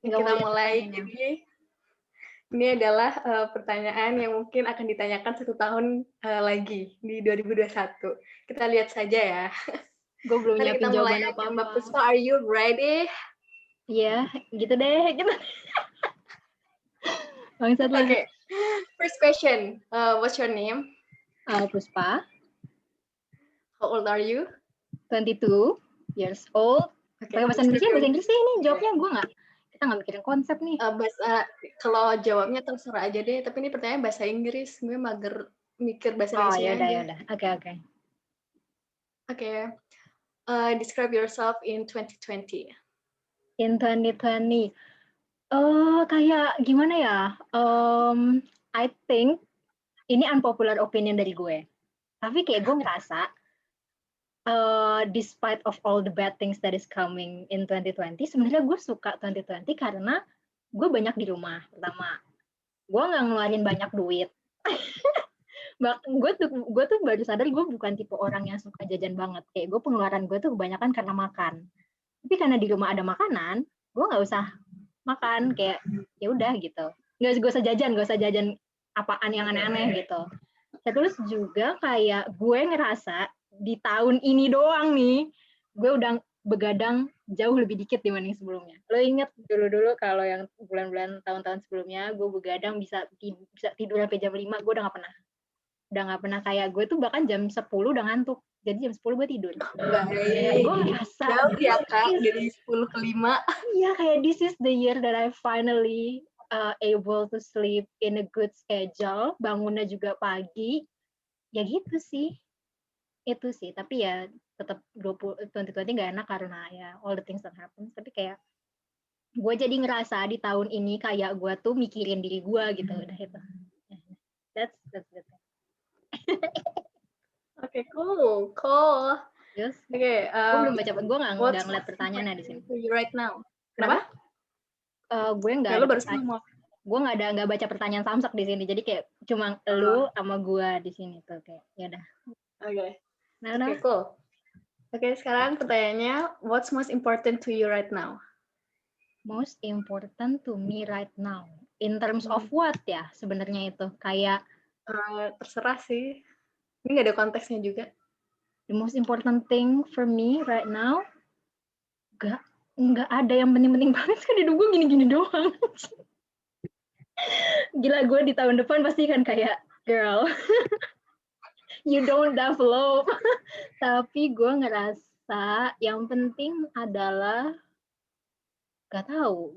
Nggak Kita boleh mulai. pertanyaannya. Jadi ini adalah pertanyaan yang mungkin akan ditanyakan 1 tahun lagi di 2021. Kita lihat saja ya. Gue belum Mari kita nyiapin mulai jawaban aja. Mbak apa-apa. Puspa, are you ready? Iya, gitu deh. Gitu. Bangsat lah. Okay. First question. What's your name? Puspa, How old are you? 22 years old. Okay. Pakai bahasa Inggris sih ini jawabnya gue nggak. Kita nggak mikirin konsep nih. Kalau jawabnya terserah aja deh. Tapi ini pertanyaan bahasa Inggris. Gue mager mikir bahasa Indonesia aja. Yaudah. Oke. Okay. Describe yourself in 2020. In 2020. Kayak gimana ya? I think ini unpopular opinion dari gue. Tapi kayak gue ngerasa despite of all the bad things that is coming in 2020, sebenarnya gue suka 2020 karena gue banyak di rumah. Pertama, gue nggak ngeluarin banyak duit. gue tuh baru sadar gue bukan tipe orang yang suka jajan banget. Kayak gue pengeluaran gue tuh kebanyakan karena makan. Tapi karena di rumah ada makanan, gue nggak usah makan, kayak ya udah gitu. Nggak usah jajan apaan yang aneh-aneh gitu. Terus juga kayak gue ngerasa di tahun ini doang nih, gue udah begadang jauh lebih dikit dibanding sebelumnya. Lo inget dulu kalau yang bulan-bulan tahun-tahun sebelumnya, gue begadang bisa tidur sampai jam 5, gue udah gak pernah kayak gue tuh bahkan jam 10 udah ngantuk. Jadi jam 10 gue tidur. Baik. Gue ngerasa jauh ya Kak, dari 10 ke 5. Iya, kayak this is the year that I finally able to sleep in a good schedule. Bangunnya juga pagi. Ya gitu sih. Itu sih. Tapi ya tetap 2020 gak enak karena ya all the things that happen. Tapi kayak gue jadi ngerasa di tahun ini kayak gue tuh mikirin diri gue gitu. Udah itu. That's it. Okay, cool. Terus, Okay, gue belum baca, gue nggak ngeliat pertanyaannya di sini. Right now. Kenapa? Gue nggak ada pertanyaan. Gue nggak baca pertanyaan Samsak di sini, jadi kayak cuma lu sama gue di sini tuh kayak ya udah. Oke. Nah, Okay, cool. Oke, sekarang pertanyaannya, what's most important to you right now? Most important to me right now, in terms of what ya sebenarnya itu kayak terserah sih. Ini nggak ada konteksnya juga. The most important thing for me right now, nggak ada yang penting-penting banget kan, hidup gue gini-gini doang. Gila, gue di tahun depan pasti kan kayak girl you don't develop. Tapi gue ngerasa yang penting adalah gak tahu,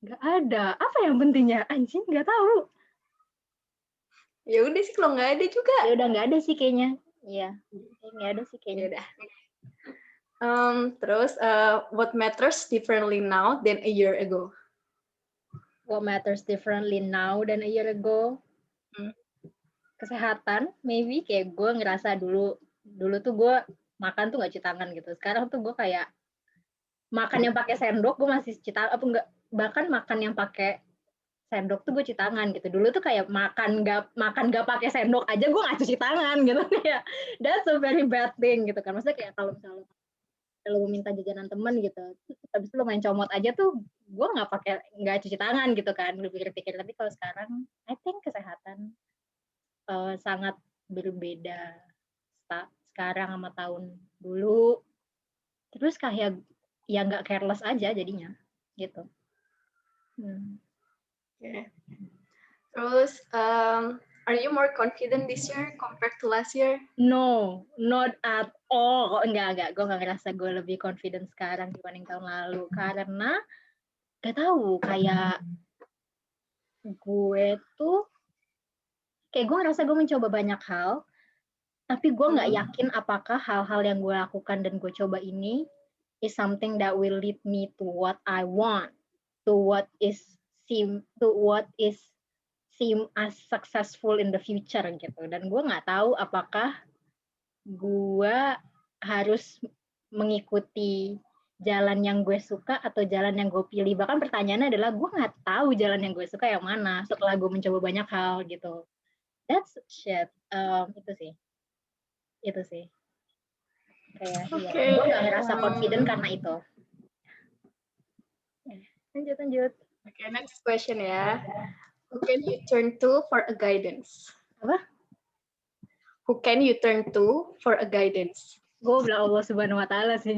nggak ada apa yang pentingnya anjing, nggak tahu. Ya udah sih kalau nggak ada juga. Ya udah nggak ada sih kayaknya. Iya, nggak ada sih kayaknya. Ya udah. Terus what matters differently now than a year ago? What matters differently now than a year ago? Kesehatan, maybe. Kayak gue ngerasa dulu tuh gue makan tuh nggak cuci tangan gitu. Sekarang tuh gue kayak makan yang pakai sendok gue masih cuci tangan, apa enggak, bahkan makan yang pakai sendok tuh gue cuci tangan gitu. Dulu tuh kayak makan gak pakai sendok aja gue nggak cuci tangan gitu. Kayak that's a very bad thing gitu kan. Maksudnya kayak kalau misalnya lo minta jajanan temen gitu, habis itu lo main comot aja tuh gue nggak cuci tangan gitu kan, gue pikir-pikir. Tapi kalau sekarang I think kesehatan sangat berbeda sekarang sama tahun dulu. Terus kayak ya nggak careless aja jadinya gitu. Okay. Terus are you more confident this year compared to last year? No, not at all. Enggak. Gue nggak ngerasa gue lebih confident sekarang dibanding tahun lalu. Karena gak tahu, kayak gue tuh kayak gue ngerasa gue mencoba banyak hal, tapi gue nggak yakin apakah hal-hal yang gue lakukan dan gue coba ini is something that will lead me to what I want, to what seem as successful in the future gitu. Dan gue nggak tahu apakah gue harus mengikuti jalan yang gue suka atau jalan yang gue pilih. Bahkan pertanyaannya adalah gue nggak tahu jalan yang gue suka yang mana setelah gue mencoba banyak hal gitu. That's shit. Itu sih. Kayak gue nggak ngerasa confident karena itu. Lanjut. Okay, next question ya. Who can you turn to for a guidance? Apa? Who can you turn to for a guidance? Gue bilang Allah Subhanahu Wa Taala sih.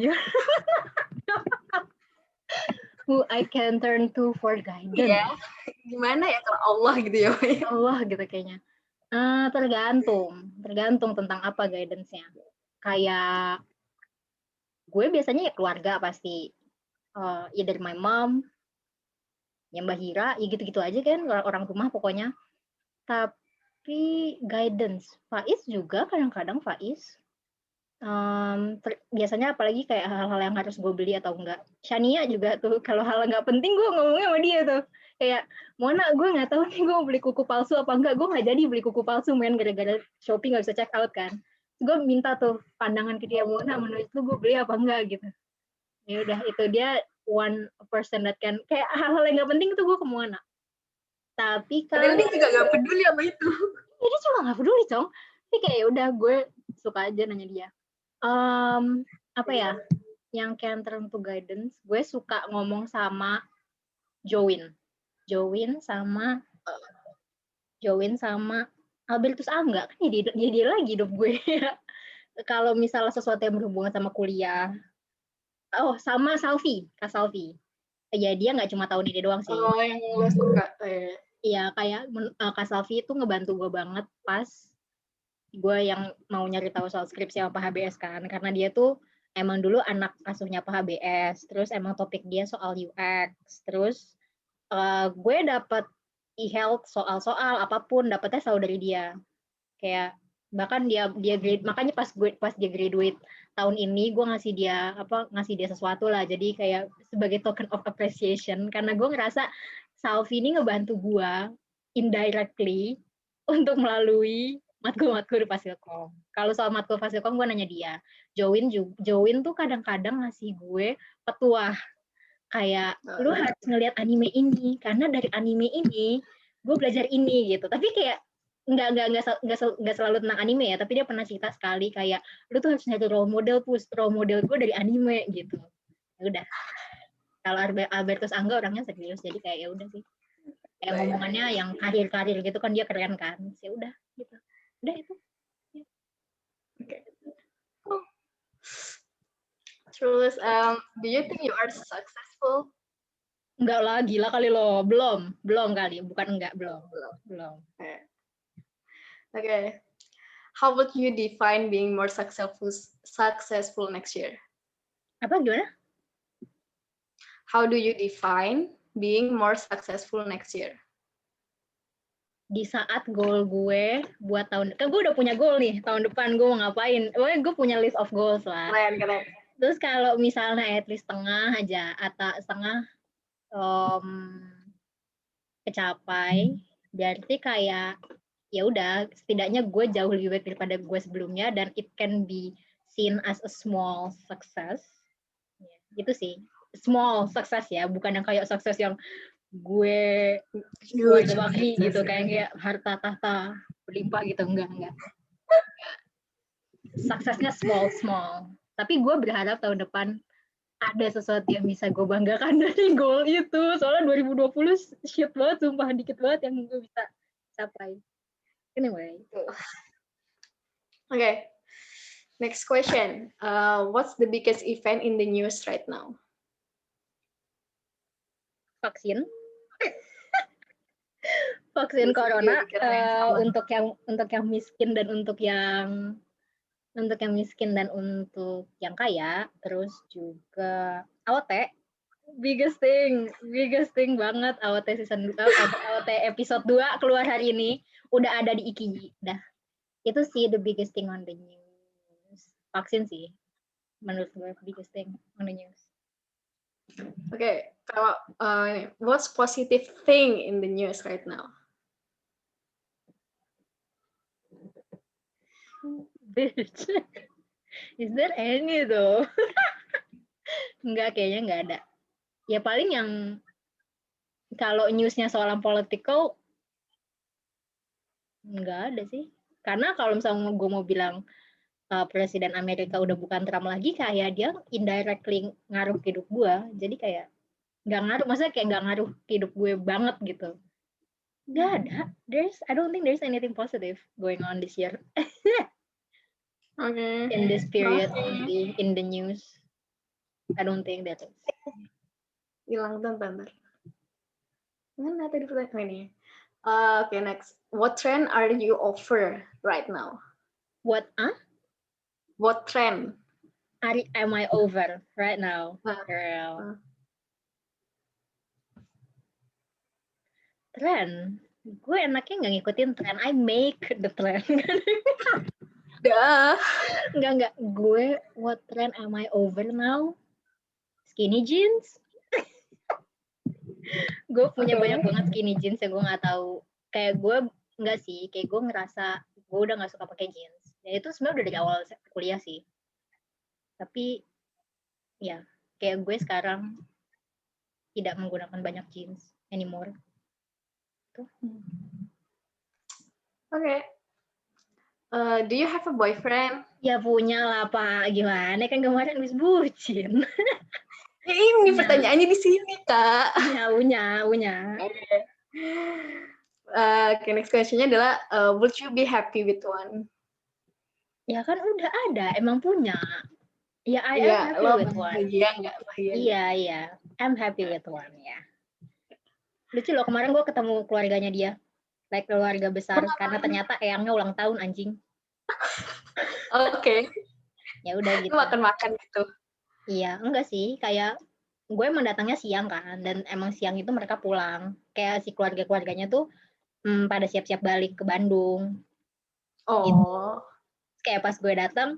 Who I can turn to for guidance. Iya, gimana ya kalau Allah gitu ya? Allah gitu kayaknya. Tergantung tentang apa guidance-nya. Kayak gue biasanya ya keluarga pasti. Either my mom, ya Mbak Hira, ya gitu-gitu aja kan orang rumah pokoknya. Tapi guidance, Faiz juga kadang-kadang Faiz. Biasanya apalagi kayak hal-hal yang harus gue beli atau enggak. Shania juga tuh kalau hal nggak penting gue ngomongnya sama dia tuh. Kayak Mona gue nggak tahu nih gue mau beli kuku palsu apa enggak. Gue nggak jadi beli kuku palsu men gara-gara Shopee nggak bisa check out kan. Gue minta tuh pandangan ke dia, Mona menurut lu gue beli apa enggak gitu. Ya udah itu dia one person that can kayak hal-hal yang nggak penting tuh gue ke Mona. Tapi Padahal dia juga nggak peduli sama itu. dia cuma nggak peduli cong. Tapi kayak udah gue suka aja nanya dia. Apa ya yang can turn to guidance, gue suka ngomong sama Join sama Albertus Angga kan dia lagi hidup gue. Kalau misalnya sesuatu yang berhubungan sama kuliah, sama Kak Salvi ya dia nggak cuma tahun ini doang sih. Oh, yang lo suka. Iya kayak Kak Salvi itu ngebantu gue banget pas gue yang mau nyari tahu soal skripsi sama HBS kan, karena dia tuh emang dulu anak asuhnya HBS, terus emang topik dia soal UX, terus gue dapet e-health soal apapun dapetnya selalu dari dia, kayak bahkan dia grade, makanya pas dia graduate tahun ini gue ngasih dia sesuatu lah, jadi kayak sebagai token of appreciation karena gue ngerasa Salvi ini ngebantu gue indirectly untuk melalui matkul di Fasilkom. Kalau soal matkul Fasilkom gue nanya dia. Join tuh kadang-kadang ngasih gue petuah kayak lu harus ngelihat anime ini karena dari anime ini gue belajar ini gitu. Tapi kayak nggak selalu tentang anime ya, tapi dia pernah cerita sekali kayak lu tuh harus nyari role model gue dari anime gitu. Ya udah. Kalau Albertus Angga orangnya serius, jadi kayak ya udah sih. Kayak ngomongannya yang karir gitu kan dia keren kan. Ya udah gitu. Udah itu. Okay. Terus, do you think you are successful? Enggak lah, gila kali lo. Belum kali. Bukan enggak, belum. Okay. How would you define being more successful next year? Apa gimana? How do you define being more successful next year? Di saat goal gue buat tahun depan, gue udah punya goal nih tahun depan gue mau ngapain. Gue punya list of goals lah. Keren. Terus kalau misalnya at least setengah aja atau setengah kecapai, berarti kayak ya udah setidaknya gue jauh lebih baik daripada gue sebelumnya dan it can be seen as a small success. Gitu sih. Small success ya, bukan yang kayak sukses yang gue bagi gitu kayak harta tahta berlimpah gitu, enggak. Suksesnya small. Tapi gue berharap tahun depan ada sesuatu yang bisa gue banggakan dari goal itu. Soalnya 2020 shit banget, sumpah dikit banget yang gue bisa capai. Anyway. Okay. Next question. What's the biggest event in the news right now? Vaksin corona untuk yang miskin dan untuk yang kaya, terus juga AOT biggest thing banget. AOT AOT episode 2 keluar hari ini, udah ada di Ikiji. Dah. Itu sih the biggest thing on the news. Vaksin sih menurut gue biggest thing on the news. Okay, kalau what's positive thing in the news right now? Bitch. Is there any though? Kayaknya nggak ada. Ya paling yang kalau newsnya soal political nggak ada sih. Karena kalau misalnya gue mau bilang Presiden Amerika udah bukan Trump lagi, kayak dia indirectly ngaruh ke hidup gue. Jadi kayak nggak ngaruh, maksudnya kayak nggak ngaruh ke hidup gue banget gitu. Nggak ada. I don't think there's anything positive going on this year. Oke. In this period Oke. in the news. I don't think that is. Hilang bentar. Mana tadi pertanyaan ini? Okay, next. What trend are you over right now? What What trend? am I over right now? Nah, Girl. Trend. Gue enaknya nggak ngikutin trend. I make the trend. Dah. Enggak. Gue, what trend am I over now? Skinny jeans. Gue punya banyak banget skinny jeans yang gue nggak tahu. Kayak gue nggak sih, kayak gue ngerasa gue udah nggak suka pakai jeans. Ya itu sebenarnya udah dari awal kuliah sih. Tapi ya kayak gue sekarang tidak menggunakan banyak jeans anymore. Tuh. Okay. Do you have a boyfriend? Ya punya lah Pak, gimana kan kemarin habis bucin. Ya ini Punya. pertanyaannya di sini, Kak. Punya. Okay, next question-nya adalah would you be happy with one? Ya kan udah ada, emang punya. Ya I am happy with one. Bahagia nggak? Iya. I'm happy with one ya. Lucu loh, kemarin gue ketemu keluarganya dia. Like keluarga besar, karena ternyata eyangnya ulang tahun anjing. Oke. Ya udah gitu. Makan-makan gitu. Iya, enggak sih, kayak gue emang datangnya siang kan, dan emang siang itu mereka pulang. Kayak si keluarga-keluarganya tuh pada siap-siap balik ke Bandung. Oh. Gitu. Kayak pas gue datang,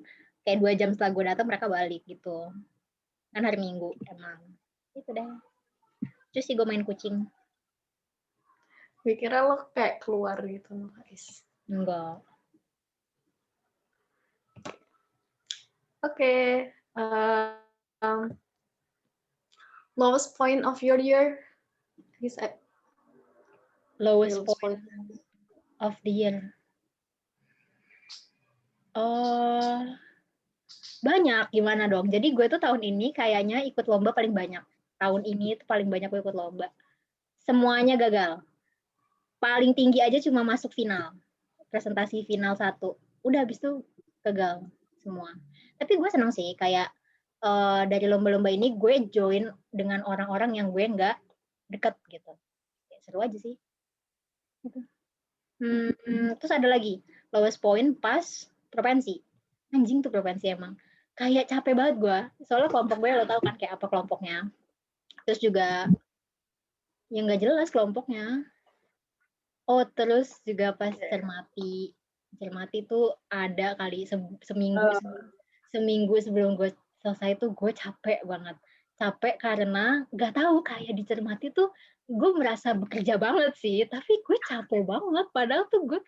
kayak 2 jam setelah gue datang mereka balik gitu. Kan hari Minggu emang. Gitu deh. Terus sih gue main kucing. Gue kira lo kayak keluar gitu, guys. Enggak. Okay. Lowest point of your year? Lowest point of the year. Oh, banyak, gimana dong? Jadi gue tuh tahun ini kayaknya ikut lomba paling banyak. Tahun ini tuh paling banyak gue ikut lomba. Semuanya gagal. Paling tinggi aja cuma masuk final. Presentasi final 1. Udah habis itu gagal semua. Tapi gue seneng sih, kayak dari lomba-lomba ini gue join dengan orang-orang yang gue nggak deket gitu. Ya, seru aja sih. Gitu. Terus ada lagi, lowest point pas provinsi. Anjing tuh provinsi emang. Kayak capek banget gue. Soalnya kelompok gue lo tau kan kayak apa kelompoknya. Terus juga yang nggak jelas kelompoknya. Oh, terus juga pas cermati. Cermati tuh ada kali seminggu sebelum gue selesai tuh gue capek banget. Capek karena nggak tahu kayak di cermati tuh gue merasa bekerja banget sih, tapi gue capek banget. Padahal tuh gue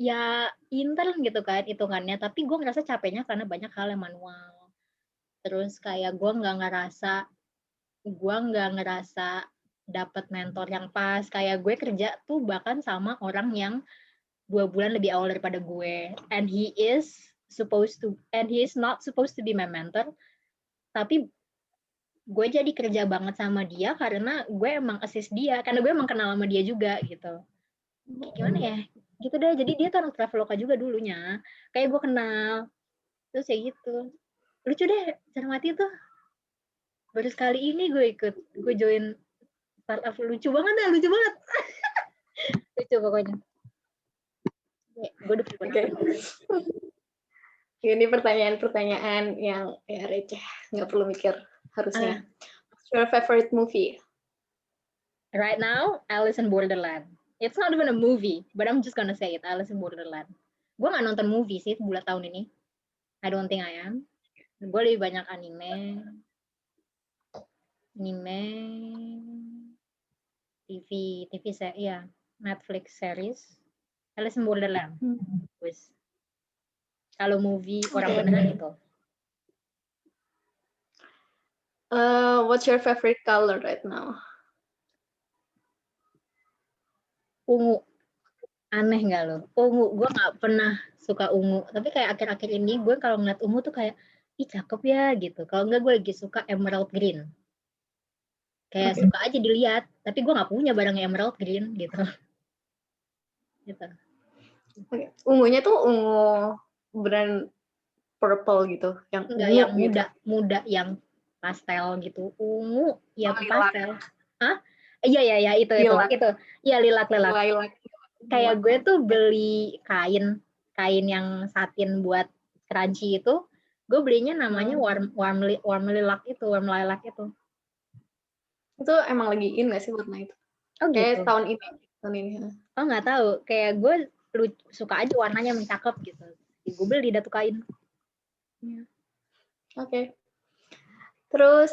ya intern gitu kan hitungannya, tapi gue ngerasa capeknya karena banyak hal yang manual. Terus kayak gue nggak ngerasa dapat mentor yang pas. Kayak gue kerja tuh bahkan sama orang yang 2 bulan lebih awal daripada gue, and he is not supposed to be my mentor, tapi gue jadi kerja banget sama dia karena gue emang assist dia, karena gue emang kenal sama dia juga gitu. Gimana ya, gitu deh. Jadi dia tuh anak Traveloka juga dulunya, kayak gue kenal. Terus ya gitu, lucu deh. Cermati tuh baru sekali ini gue join startup. Lucu banget. Lucu pokoknya. Gue udah Ini pertanyaan-pertanyaan yang ya receh, nggak perlu mikir harusnya. What's your favorite movie? Right now, Alice in Borderland. It's not even a movie, but I'm just gonna say it, Alice in Borderland. Gue nggak nonton movie sih bulan tahun ini. I don't think I am. Gue lebih banyak anime, TV ya, Netflix series, Alice in Borderland. Wis. Kalau movie orang beneran itu. What's your favorite color right now? Ungu. Aneh nggak lo? Ungu. Gue nggak pernah suka ungu. Tapi kayak akhir-akhir ini gue kalau ngeliat ungu tuh kayak, ih cakep ya gitu. Kalau enggak gue lagi suka emerald green. Kayak Oke. suka aja dilihat, tapi gue nggak punya barang emerald green gitu. Gitu. Oke. Ungunya tuh ungu brand purple gitu, yang Enggak yang ungu gitu. muda yang pastel gitu. Ungu, ya Lilac, pastel. Hah? Iya itu. lilac, Iya lilac. lilac, Kayak lilac. gue tuh beli kain yang satin buat scrunchie itu, gue belinya namanya warm lilac itu, warm lilac itu. Itu emang lagi in nggak sih warna itu? Oh gitu. Kayak tahun ini. Oh nggak tahu. Kayak gue suka aja warnanya mencakep gitu. Gue beli dah tuh kain. Oke. Terus,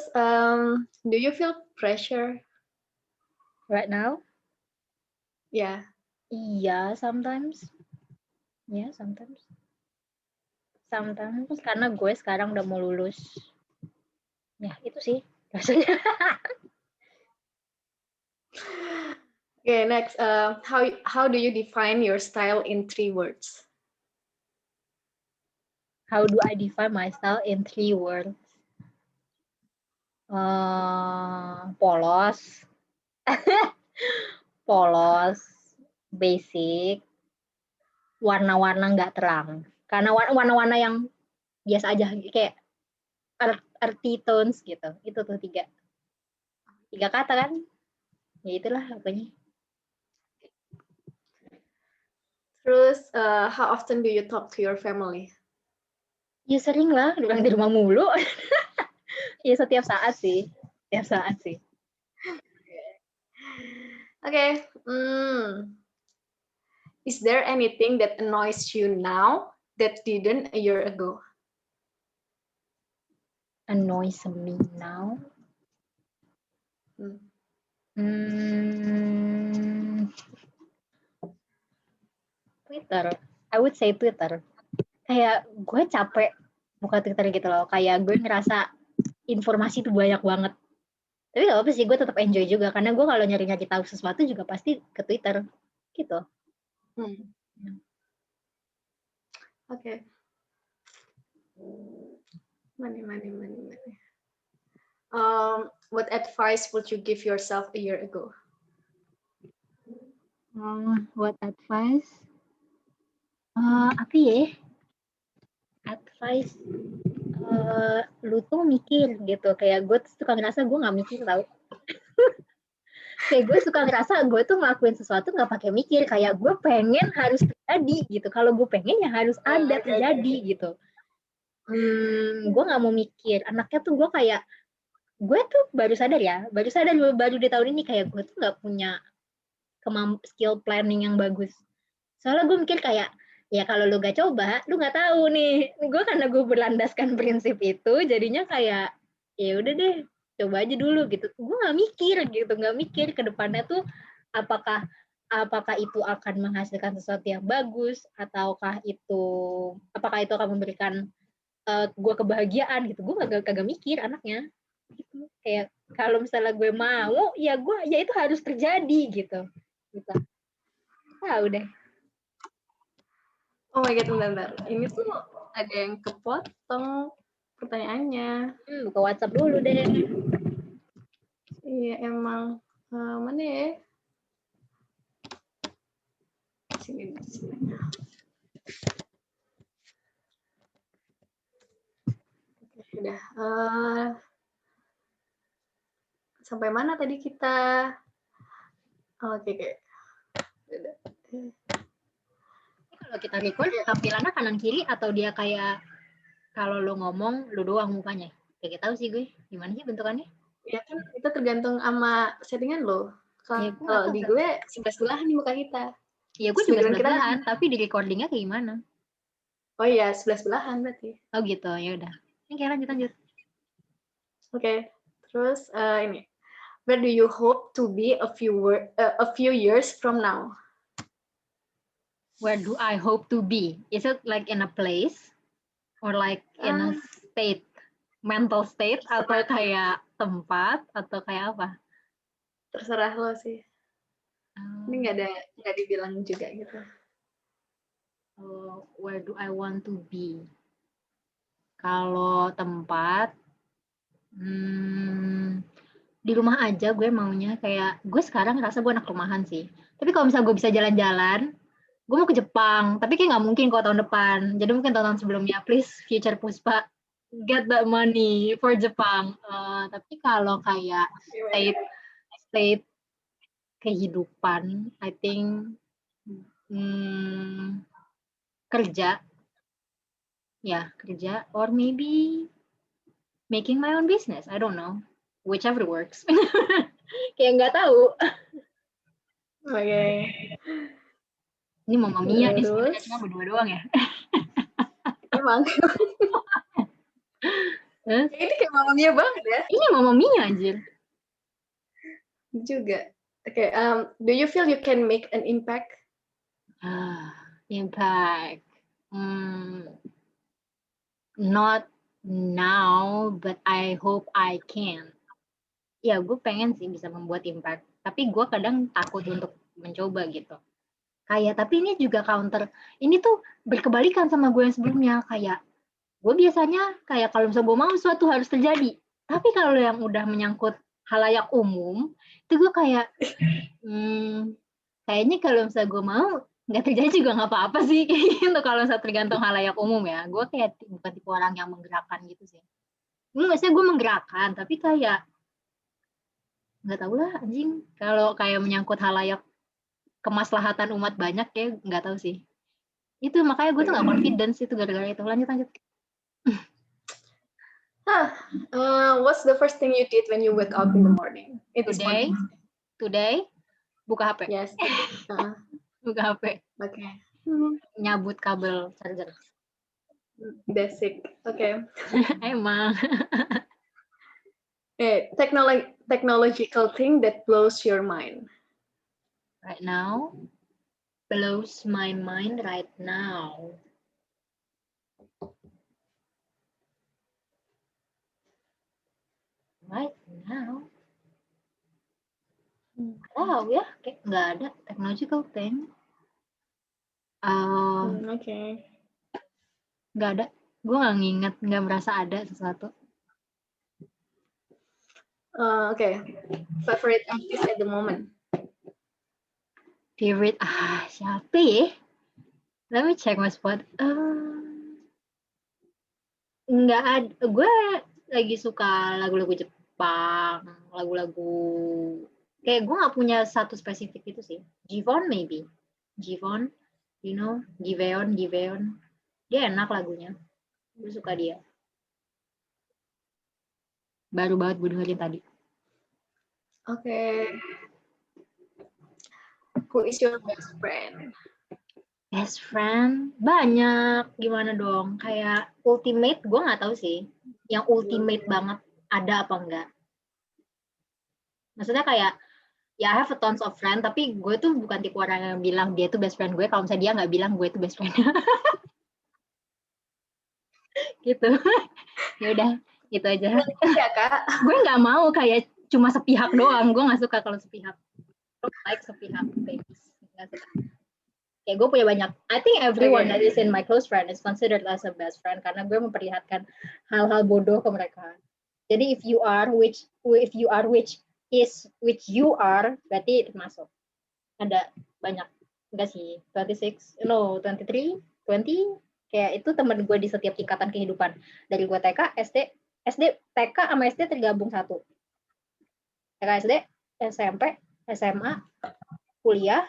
do you feel pressure? Right now? Ya. Iya, sometimes. Ya, sometimes. Sometimes karena gue sekarang udah mau lulus. Ya, itu sih rasanya. Okay, next. How do you define your style in 3 words? How do I define my style in 3 words? Polos, polos, basic, warna-warna nggak terang. Karena warna-warna yang biasa aja, kayak earthy tones gitu. Itu tuh tiga kata kan? Ya itulah apanya. Terus, how often do you talk to your family? Ya sering lah, orang di rumah mulu. Ya setiap saat sih. Setiap saat sih. Okay. Is there anything that annoys you now that didn't a year ago? Annoys me now. Twitter. I would say Twitter. Kayak gue capek buka Twitter gitu loh. Kayak gue ngerasa informasi itu banyak banget. Tapi gak apa sih, gue tetap enjoy juga. Karena gue kalau nyari-nyari tahu sesuatu juga pasti ke Twitter. Gitu. Oke. Money. What advice would you give yourself a year ago? What advice? Apa ya? Advice lu tuh mikir gitu. Kayak gue suka ngerasa gue gak mikir tau. Kayak gue suka ngerasa gue tuh ngelakuin sesuatu gak pakai mikir. Kayak gue pengen harus terjadi gitu. Kalau gue pengen ya harus ada terjadi gitu. Gue gak mau mikir. Anaknya tuh gue kayak, gue tuh baru sadar baru di tahun ini kayak gue tuh gak punya skill planning yang bagus. Soalnya gue mikir kayak, ya kalau lu gak coba, lu gak tahu nih. Gue karena gue berlandaskan prinsip itu, jadinya kayak, ya udah deh, coba aja dulu gitu. Gue gak mikir ke depannya tuh apakah itu akan menghasilkan sesuatu yang bagus, apakah itu akan memberikan gue kebahagiaan gitu. Gue kagak mikir anaknya. Gitu. Kayak kalau misalnya gue mau, ya itu harus terjadi gitu. Udah. Oh my god, bentar. Ini tuh ada yang kepotong pertanyaannya. Buka WhatsApp dulu deh. Iya, emang. Mana ya? Sini. Udah. Sampai mana tadi kita? Oke. Kalau kita record, tampilannya kanan kiri atau dia kayak kalau lu ngomong, lu doang mukanya? Kayak tahu sih gue, gimana sih bentukannya? Ya kan, itu tergantung sama settingan lo. Kalau di gue, sebelah-sebelahan nih muka kita. Ya gue juga sebelah-sebelahan, tapi di recordingnya kayak gimana? Oh iya, sebelah-sebelahan berarti. Oh gitu, ya udah. Oke, lanjut. Oke, terus ini. Where do you hope to be a few years from now? Where do I hope to be? Is it like in a place or like in a state, mental state, atau kayak tempat atau kayak apa? Terserah lo sih. Ini nggak dibilang juga gitu. Where do I want to be? Kalau tempat, di rumah aja gue maunya. Kayak gue sekarang ngerasa gue anak rumahan sih. Tapi kalau misalnya gue bisa jalan-jalan, gue mau ke Jepang. Tapi kayak nggak mungkin kalau tahun depan. Jadi mungkin tahun sebelumnya. Please, future Puspa, get that money for Jepang. Tapi kalau kayak state kehidupan, I think kerja, ya kerja, or maybe making my own business. I don't know, whichever works. Kayak nggak tahu. Oke. Ini Mama Mia nih sebenarnya Terus cuma berdua doang ya. emang ini kayak Mamma Mia banget ya. Ini Mama Mia anjir. Juga. Oke, do you feel you can make an impact? Impact. Not now, but I hope I can. Ya, gue pengen sih bisa membuat impact. Tapi gue kadang takut untuk mencoba gitu. Kayak, tapi ini juga counter. Ini tuh berkebalikan sama gue yang sebelumnya. Kayak, gue biasanya kayak kalau misalnya gue mau sesuatu harus terjadi. Tapi kalau yang udah menyangkut halayak umum, itu gue kayak, kayaknya kalau misalnya gue mau, nggak terjadi juga nggak apa-apa sih. Kayak gitu kalau misalnya tergantung halayak umum ya. Gue kayak bukan tipe orang yang menggerakkan gitu sih. Maksudnya gue menggerakkan, tapi kayak, nggak tahu lah anjing. Kalau kayak menyangkut halayak kemaslahatan umat banyak ya nggak tahu sih. Itu makanya gue tuh nggak confidence itu gara-gara itu. Lanjut. What's the first thing you did when you wake up in the morning? Today, buka HP. Yes. Buka HP. Okay. Nyabut kabel charger. Basic. Okay. Emang. Technological thing that blows your mind. Right now, blows my mind right now. Right now. Wow ya, kayak nggak ada technological thing. Okay. Nggak ada. Gue nggak nginget, nggak merasa ada sesuatu. Okay. Favorite artist at the moment? Favorite, siapa ya? Let me check my spot. Nggak ada. Gue lagi suka lagu-lagu Jepang, lagu-lagu kayak gue nggak punya satu spesifik itu sih. Jivon maybe. Jivon, you know, Giveon. Dia enak lagunya. Gue suka dia. Baru banget gue dengerin tadi. Okay. Who is your best friend? Best friend? Banyak. Gimana dong? Kayak ultimate, gue nggak tahu sih. Yang ultimate banget ada apa enggak. Maksudnya kayak, ya I have a tons of friend, tapi gue tuh bukan tipe orang yang bilang dia tuh best friend gue, kalau misalnya dia nggak bilang gue tuh best friend. Gitu. Ya udah, gitu aja. Ya, Kak. Gue nggak mau kayak cuma sepihak doang. Gue nggak suka kalau sepihak. Like sepihak things. Nggak suka. Kayak gue punya banyak. I think everyone that is in my close friend is considered as a best friend karena gue memperlihatkan hal-hal bodoh ke mereka. Jadi if you are which you are, berarti termasuk. Ada banyak. Enggak sih, 23, 20, kayak itu temen gue di setiap tingkatan kehidupan. Dari gue TK, TK sama SD tergabung satu. TK, SD, SMP, SMA, kuliah,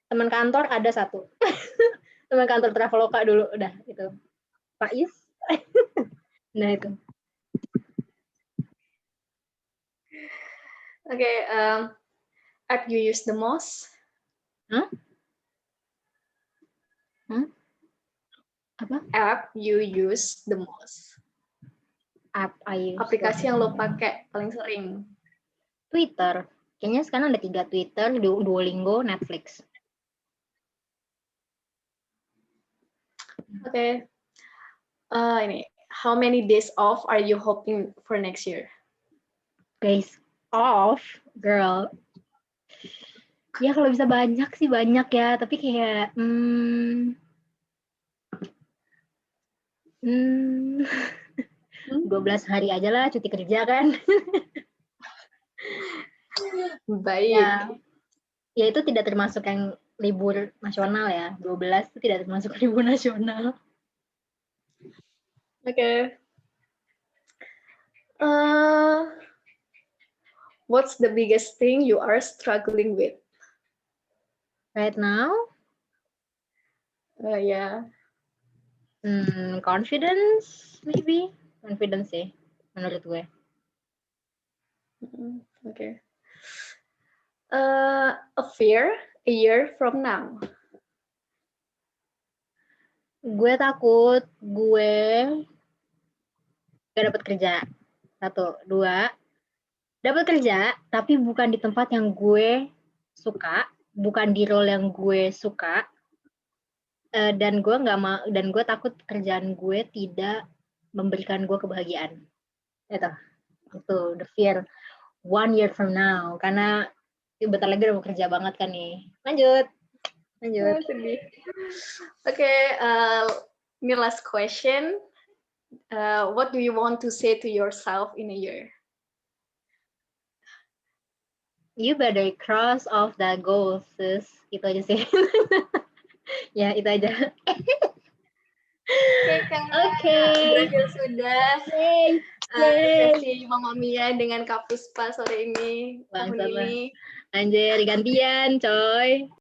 teman kantor ada satu. Teman kantor Traveloka dulu, udah itu. Pak Is. Nah itu. Okay, app you use the most? Apa? App you use the most? Aplikasi yang lo pakai paling sering? Twitter. Kayaknya sekarang ada 3, Twitter, Duolingo, Netflix. Okay. Ini, how many days off are you hoping for next year? Days off, girl. Ya kalau bisa banyak sih banyak ya, tapi kayak Hmm, 12 hari aja lah cuti kerja kan. Baik. Ya itu tidak termasuk yang libur nasional ya. 12 itu tidak termasuk libur nasional. Oke. What's the biggest thing you are struggling with? Right now, Ya. confidence maybe. Confidence sih menurut gue. Oke. A fear a year from now. Gue takut gue gak dapat kerja. 1, 2, dapat kerja tapi bukan di tempat yang gue suka, bukan di role yang gue suka, dan gue takut kerjaan gue tidak memberikan gue kebahagiaan. Itu the fear 1 year from now, karena bentar lagi udah mau kerja banget kan nih. Lanjut. Sedih. Oke, ini last question. What do you want to say to yourself in a year? You better cross off the goals, sis. Itu aja sih. Ya, itu aja. Oke, Kak. Berakhir sudah sesi Mama Mia dengan Kak Puspa sore ini. Bangsat lah. Anjir, gantian, coy.